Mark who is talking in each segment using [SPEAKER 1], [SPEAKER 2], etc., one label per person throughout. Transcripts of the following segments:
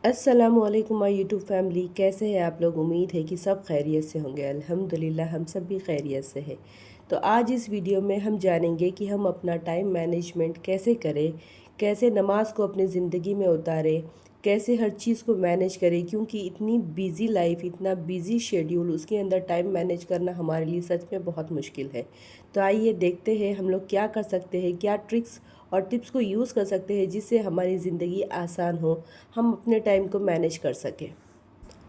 [SPEAKER 1] अस्सलामु अलैकुम my YouTube family. कैसे हैं आप लोग? उम्मीद है कि सब खैरियत से होंगे। अल्हम्दुलिल्लाह हम सब भी खैरियत से हैं। तो आज इस वीडियो में हम जानेंगे कि हम अपना टाइम मैनेजमेंट कैसे करें, कैसे नमाज को अपनी ज़िंदगी में उतारें, कैसे हर चीज़ को मैनेज करें, क्योंकि इतनी बिज़ी लाइफ, इतना बिज़ी शेड्यूल, उसके अंदर टाइम मैनेज करना हमारे लिए सच में बहुत मुश्किल है। तो आइए देखते हैं हम लोग क्या कर सकते हैं, क्या ट्रिक्स और टिप्स को यूज़ कर सकते हैं जिससे हमारी ज़िंदगी आसान हो, हम अपने टाइम को मैनेज कर सकें।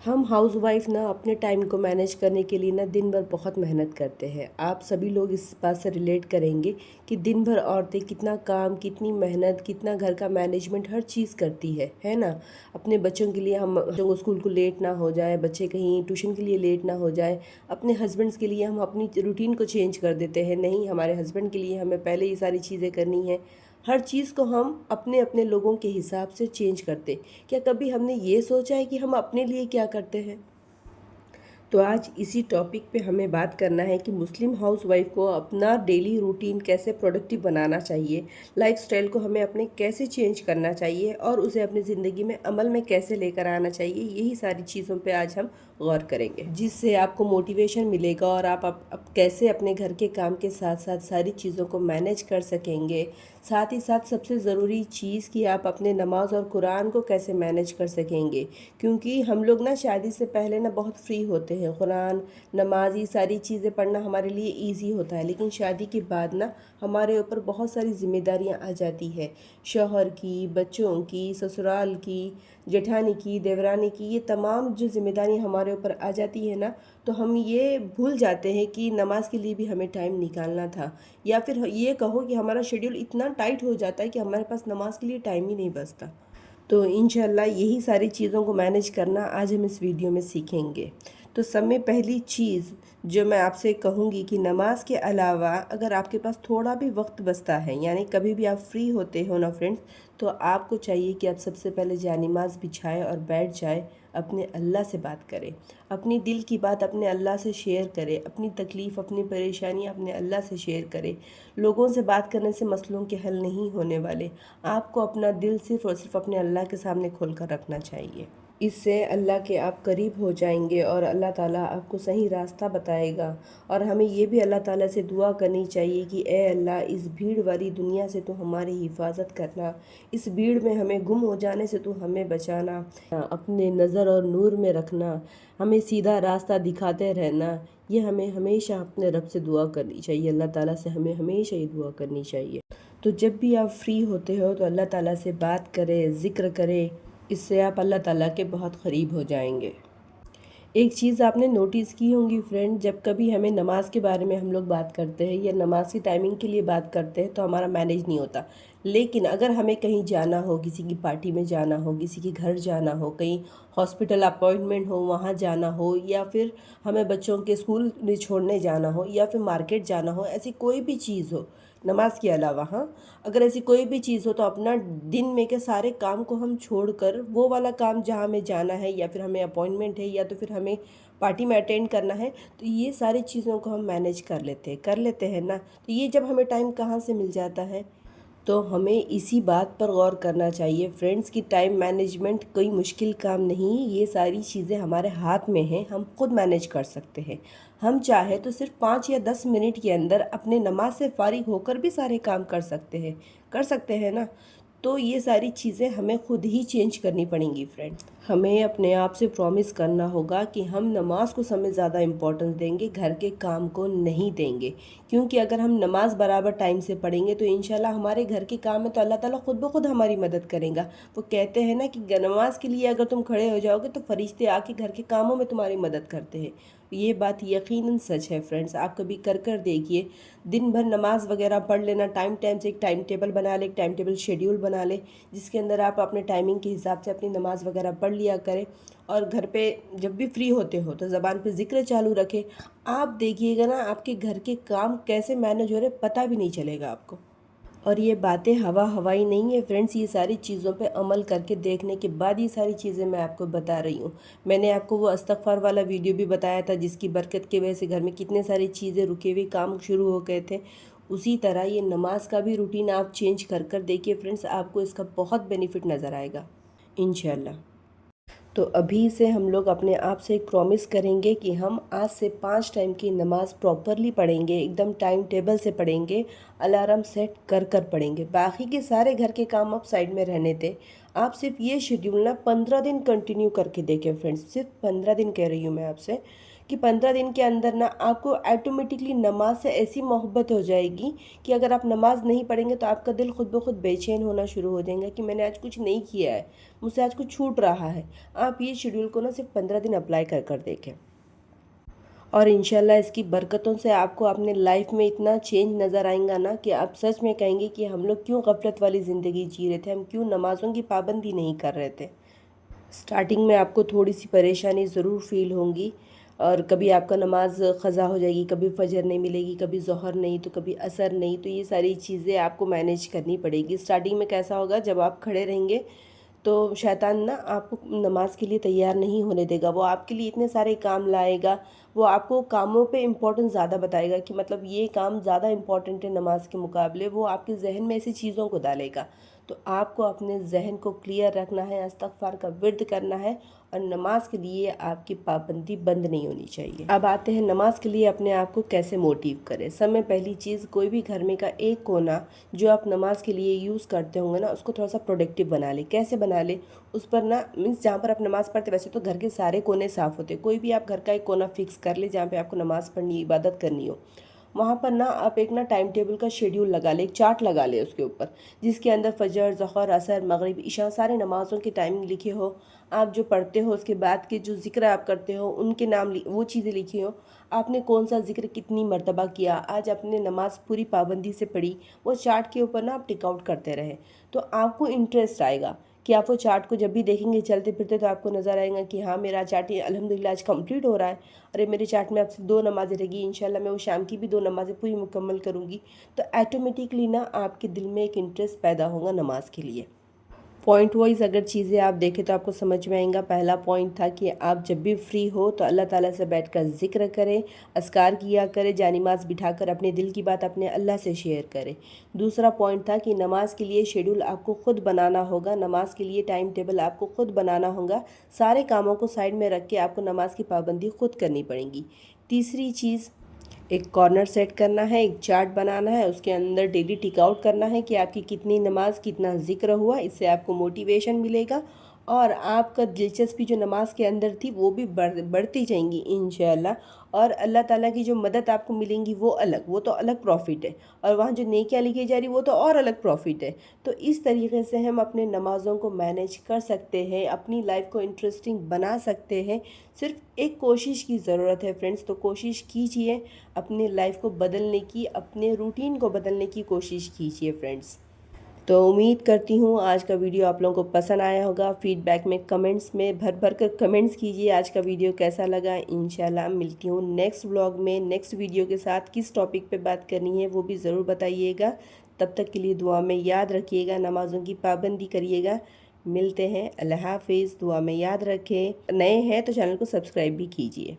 [SPEAKER 1] हम हाउसवाइफ ना अपने टाइम को मैनेज करने के लिए ना दिन भर बहुत मेहनत करते हैं। आप सभी लोग इस बात से रिलेट करेंगे कि दिन भर औरतें कितना काम, कितनी मेहनत, कितना घर का मैनेजमेंट हर चीज़ करती है ना। अपने बच्चों के लिए, हम बच्चों को स्कूल को लेट ना हो जाए, बच्चे कहीं ट्यूशन के लिए लेट ना हो जाए। अपने हस्बैंड्स के लिए हम अपनी रूटीन को चेंज कर देते हैं, नहीं हमारे हस्बैंड के लिए हमें पहले ये सारी चीज़ें करनी है। हर चीज़ को हम अपने अपने लोगों के हिसाब से चेंज करते। क्या कभी हमने ये सोचा है कि हम अपने लिए क्या करते हैं? तो आज इसी टॉपिक पे हमें बात करना है कि मुस्लिम हाउसवाइफ को अपना डेली रूटीन कैसे प्रोडक्टिव बनाना चाहिए, लाइफस्टाइल को हमें अपने कैसे चेंज करना चाहिए और उसे अपनी ज़िंदगी में अमल में कैसे लेकर आना चाहिए। यही सारी चीज़ों पे आज हम गौर करेंगे, जिससे आपको मोटिवेशन मिलेगा और आप कैसे अपने घर के काम के साथ साथ सारी चीज़ों को मैनेज कर सकेंगे। साथ ही साथ सबसे ज़रूरी चीज़ कि आप अपने नमाज और कुरान को कैसे मैनेज कर सकेंगे, क्योंकि हम लोग ना शादी से पहले ना बहुत फ्री होते हैं। कुरान, नमाज, ये सारी चीज़ें पढ़ना हमारे लिए इजी होता है, लेकिन शादी के बाद ना हमारे ऊपर बहुत सारी जिम्मेदारियां आ जाती है। शौहर की, बच्चों की, ससुराल की, जेठानी की, देवरानी की, ये तमाम जो जिम्मेदारियां हमारे ऊपर आ जाती है ना, तो हम ये भूल जाते हैं कि नमाज के लिए भी हमें टाइम निकालना था। या फिर ये कहो कि हमारा शेड्यूल इतना टाइट हो जाता है कि हमारे पास नमाज के लिए टाइम ही नहीं बचता। तो इंशाल्लाह यही सारी चीज़ों को मैनेज करना आज हम इस वीडियो में सीखेंगे। तो सब में पहली चीज़ जो मैं आपसे कहूँगी कि नमाज के अलावा अगर आपके पास थोड़ा भी वक्त बचता है, यानी कभी भी आप फ्री होते हो ना फ्रेंड्स, तो आपको चाहिए कि आप सबसे पहले जानिमाज़ बिछाएं और बैठ जाए, अपने अल्लाह से बात करें। अपनी दिल की बात अपने अल्लाह से शेयर करें, अपनी तकलीफ़, अपनी परेशानी अपने अल्लाह से शेयर करें। लोगों से बात करने से मसलों के हल नहीं होने वाले। आपको अपना दिल सिर्फ़ और सिर्फ अपने अल्लाह के सामने खोल कर रखना चाहिए। इससे अल्लाह के आप करीब हो जाएंगे और अल्लाह ताला आपको सही रास्ता बताएगा। और हमें ये भी अल्लाह ताला से दुआ करनी चाहिए कि ए अल्लाह, इस भीड़ वाली दुनिया से तो हमारी हिफाजत करना, इस भीड़ में हमें गुम हो जाने से तो हमें बचाना, अपने नज़र और नूर में रखना, हमें सीधा रास्ता दिखाते रहना। ये हमें हमेशा अपने रब से दुआ करनी चाहिए, अल्लाह ताला से हमें हमेशा ये दुआ करनी चाहिए। तो जब भी आप फ्री होते हो तो अल्लाह ताला से बात करें, ज़िक्र करें, इससे आप अल्लाह ताला के बहुत करीब हो जाएंगे। एक चीज़ आपने नोटिस की होंगी फ्रेंड, जब कभी हमें नमाज के बारे में हम लोग बात करते हैं या नमाज की टाइमिंग के लिए बात करते हैं तो हमारा मैनेज नहीं होता। लेकिन अगर हमें कहीं जाना हो, किसी की पार्टी में जाना हो, किसी के घर जाना हो, कहीं हॉस्पिटल अपॉइंटमेंट हो वहाँ जाना हो, या फिर हमें बच्चों के स्कूल में छोड़ने जाना हो, या फिर मार्केट जाना हो, ऐसी कोई भी चीज़ हो नमाज के अलावा, हाँ, अगर ऐसी कोई भी चीज़ हो तो अपना दिन में के सारे काम को हम छोड़कर वो वाला काम जहाँ हमें जाना है, या फिर हमें अपॉइंटमेंट है, या तो फिर हमें पार्टी में अटेंड करना है, तो ये सारी चीज़ों को हम मैनेज कर लेते हैं ना। तो ये जब हमें टाइम कहाँ से मिल जाता है, तो हमें इसी बात पर गौर करना चाहिए फ्रेंड्स कि टाइम मैनेजमेंट कोई मुश्किल काम नहीं, ये सारी चीज़ें हमारे हाथ में हैं, हम खुद मैनेज कर सकते हैं। हम चाहे तो सिर्फ 5 या 10 मिनट के अंदर अपने नमाज से फारिग होकर भी सारे काम कर सकते हैं ना। तो ये सारी चीज़ें हमें खुद ही चेंज करनी पड़ेंगी फ्रेंड्स। हमें अपने आप से प्रॉमिस करना होगा कि हम नमाज को समय ज़्यादा इम्पोर्टेंस देंगे, घर के काम को नहीं देंगे। क्योंकि अगर हम नमाज बराबर टाइम से पढ़ेंगे तो इंशाल्लाह हमारे घर के काम में तो अल्लाह ताला खुद ब खुद हमारी मदद करेगा। वो कहते हैं ना कि नमाज के लिए अगर तुम खड़े हो जाओगे तो फरिश्ते आके घर के कामों में तुम्हारी मदद करते हैं। ये बात यकीनन सच है फ्रेंड्स, आप कभी कर देखिए। दिन भर नमाज वगैरह पढ़ लेना, टाइम टाइम से एक टाइम टेबल बना ले, एक टाइम टेबल शेड्यूल बना ले, जिसके अंदर आप अपने टाइमिंग के हिसाब से अपनी नमाज वगैरह पढ़ लिया करें। और घर पे जब भी फ्री होते हो तो ज़बान पे ज़िक्र चालू रखें। आप देखिएगा ना आपके घर के काम कैसे मैनेज हो रहे पता भी नहीं चलेगा आपको। और ये बातें हवाई नहीं है फ्रेंड्स, ये सारी चीज़ों पे अमल करके देखने के बाद ये सारी चीज़ें मैं आपको बता रही हूँ। मैंने आपको वो इस्तग़फ़ार वाला वीडियो भी बताया था जिसकी बरकत की वजह से घर में कितने सारी चीज़ें, रुके हुए काम शुरू हो गए थे। उसी तरह ये नमाज का भी रूटीन आप चेंज कर देखिए फ्रेंड्स, आपको इसका बहुत बेनिफिट नज़र आएगा इंशाल्लाह। تو ابھی سے ہم لوگ اپنے آپ سے ایک پرومس کریں گے کہ ہم آج سے 5 ٹائم کی نماز پراپرلی پڑھیں گے، ایک دم ٹائم ٹیبل سے پڑھیں گے، الارم سیٹ کر کر پڑھیں گے۔ باقی کے سارے گھر کے کام اب سائیڈ میں رہنے تھے، آپ صرف یہ شیڈیول نا 15 دن کنٹینیو کر کے دیکھیں فرینڈز، صرف 15 دن کہہ رہی ہوں میں آپ سے کہ 15 دن کے اندر نا آپ کو ایٹومیٹکلی نماز سے ایسی محبت ہو جائے گی کہ اگر آپ نماز نہیں پڑھیں گے تو آپ کا دل خود بخود بے چین ہونا شروع ہو جائے گا کہ میں نے آج کچھ نہیں کیا ہے، مجھ سے آج کچھ چھوٹ رہا ہے۔ آپ یہ شیڈیول کو نا صرف 15 دن اپلائی کر کر دیکھیں، اور انشاءاللہ اس کی برکتوں سے آپ کو اپنے لائف میں اتنا چینج نظر آئیں گا نا کہ آپ سچ میں کہیں گے کہ ہم لوگ کیوں غفلت والی زندگی جی رہے تھے، ہم کیوں نمازوں کی پابندی نہیں کر رہے تھے۔ سٹارٹنگ میں آپ کو تھوڑی سی پریشانی ضرور فیل ہوں گی، اور کبھی آپ کا نماز قضا ہو جائے گی، کبھی فجر نہیں ملے گی، کبھی ظہر نہیں تو کبھی عصر نہیں، تو یہ ساری چیزیں آپ کو مینیج کرنی پڑے گی۔ سٹارٹنگ میں کیسا ہوگا، جب آپ کھڑے رہیں گے تو شیطان نا آپ کو نماز کے لیے تیار نہیں ہونے دے گا، وہ آپ کے لیے اتنے سارے کام لائے گا، وہ آپ کو کاموں پہ امپورٹنس زیادہ بتائے گا کہ مطلب یہ کام زیادہ امپورٹنٹ ہے نماز کے مقابلے، وہ آپ کے ذہن میں ایسی چیزوں کو ڈالے گا۔ تو آپ کو اپنے ذہن کو کلیئر رکھنا ہے، استغفار کا ورد کرنا ہے، اور نماز کے لیے آپ کی پابندی بند نہیں ہونی چاہیے۔ اب آتے ہیں نماز کے لیے اپنے آپ کو کیسے موٹیو کریں۔ سب میں پہلی چیز، کوئی بھی گھر میں کا ایک کونا جو آپ نماز کے لیے یوز کرتے ہوں گے نا، اس کو تھوڑا سا پروڈکٹیو بنا لیں۔ کیسے بنا لیں؟ اس پر نا مینس جہاں پر آپ نماز پڑھتے، ویسے تو گھر کے سارے کونے صاف ہوتے، کوئی بھی آپ گھر کا ایک کونا فکس کر لیں جہاں پہ آپ کو نماز پڑھنی، عبادت کرنی ہو۔ وہاں پر نا آپ ایک نا ٹائم ٹیبل کا شیڈیول لگا لیں، ایک چارٹ لگا لیں اس کے اوپر، جس کے اندر فجر، ظہر، عصر، مغرب، عشاء سارے نمازوں کی ٹائمنگ لکھے ہو، آپ جو پڑھتے ہو اس کے بعد کے جو ذکر آپ کرتے ہو ان کے نام وہ چیزیں لکھی ہو، آپ نے کون سا ذکر کتنی مرتبہ کیا، آج اپنے نماز پوری پابندی سے پڑھی، وہ چارٹ کے اوپر نا آپ ٹک آؤٹ کرتے رہیں، تو آپ کو انٹرسٹ آئے گا کہ آپ وہ چارٹ کو جب بھی دیکھیں گے چلتے پھرتے تو آپ کو نظر آئے گا کہ ہاں میرا چارٹ الحمدللہ آج کمپلیٹ ہو رہا ہے، ارے میرے چارٹ میں اب سے 2 نمازیں رہ گی، انشاءاللہ میں وہ شام کی بھی 2 نمازیں پوری مکمل کروں گی، تو ایٹومیٹکلی نا آپ کے دل میں ایک انٹرسٹ پیدا ہوگا نماز کے لیے۔ پوائنٹ وائز اگر چیزیں آپ دیکھیں تو آپ کو سمجھ میں آئیں گا۔ پہلا پوائنٹ تھا کہ آپ جب بھی فری ہو تو اللہ تعالیٰ سے بیٹھ کر ذکر کریں، اذکار کیا کریں، جانماز بٹھا کر اپنے دل کی بات اپنے اللہ سے شیئر کریں۔ دوسرا پوائنٹ تھا کہ نماز کے لیے شیڈول آپ کو خود بنانا ہوگا، نماز کے لیے ٹائم ٹیبل آپ کو خود بنانا ہوگا، سارے کاموں کو سائیڈ میں رکھ کے آپ کو نماز کی پابندی خود کرنی پڑے گی۔ تیسری چیز، ایک کارنر سیٹ کرنا ہے، ایک چارٹ بنانا ہے، اس کے اندر ڈیلی ٹک آؤٹ کرنا ہے کہ آپ کی کتنی نماز، کتنا ذکر ہوا، اس سے آپ کو موٹیویشن ملے گا، اور آپ کا دلچسپی جو نماز کے اندر تھی وہ بھی بڑھتی جائیں گی انشاءاللہ، اور اللہ تعالیٰ کی جو مدد آپ کو ملیں گی وہ تو الگ پروفٹ ہے، اور وہاں جو نیکیاں لکھی جا رہی وہ تو اور الگ پروفٹ ہے۔ تو اس طریقے سے ہم اپنے نمازوں کو مینیج کر سکتے ہیں، اپنی لائف کو انٹرسٹنگ بنا سکتے ہیں، صرف ایک کوشش کی ضرورت ہے فرینڈز، تو کوشش کیجئے اپنے لائف کو بدلنے کی، اپنے روٹین کو بدلنے کی کوشش کیجئے فرینڈز۔ تو امید کرتی ہوں آج کا ویڈیو آپ لوگوں کو پسند آیا ہوگا، فیڈ بیک میں کمنٹس میں بھر کر کمنٹس کیجئے آج کا ویڈیو کیسا لگا۔ انشاءاللہ ملتی ہوں نیکسٹ ولاگ میں نیکسٹ ویڈیو کے ساتھ، کس ٹاپک پہ بات کرنی ہے وہ بھی ضرور بتائیے گا۔ تب تک کے لیے دعا میں یاد رکھیے گا، نمازوں کی پابندی کریے گا۔ ملتے ہیں، اللہ حافظ، دعا میں یاد رکھیں، نئے ہیں تو چینل کو سبسکرائب بھی کیجئے۔